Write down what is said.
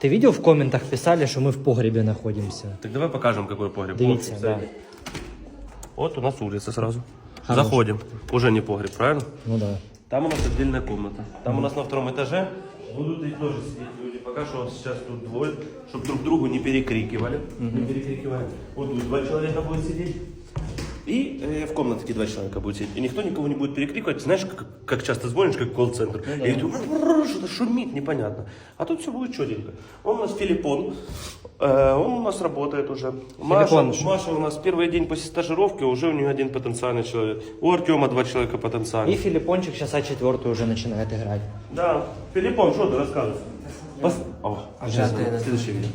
Ты видел, в комментах писали, что мы в погребе находимся? Так давай покажем, какой погреб. Дивіться, Вот, да. Вот у нас улица сразу. Хорош. Заходим. Уже не погреб, правильно? Ну да. Там у нас отдельная комната. Там у нас на втором этаже будут и тоже сидеть люди. Пока что вот сейчас тут двое, чтобы друг другу не перекрикивали. Не перекрикивали. Вот тут 2 человека будет сидеть. И в комнатке 2 человека будет сидеть. И никто никого не будет перекрикивать. Знаешь, как часто звонишь, как колл-центр. Ну, да. И что-то шумит, непонятно. А тут все будет четенько. Он у нас Филиппон. Он у нас работает уже. Маша у нас первый день после стажировки, уже у нее 1 потенциальный человек. У Артема 2 человека потенциальных. И Филиппончик сейчас А4 уже начинает играть. Да. Филиппон, что ты рассказываешь? Следующее видео.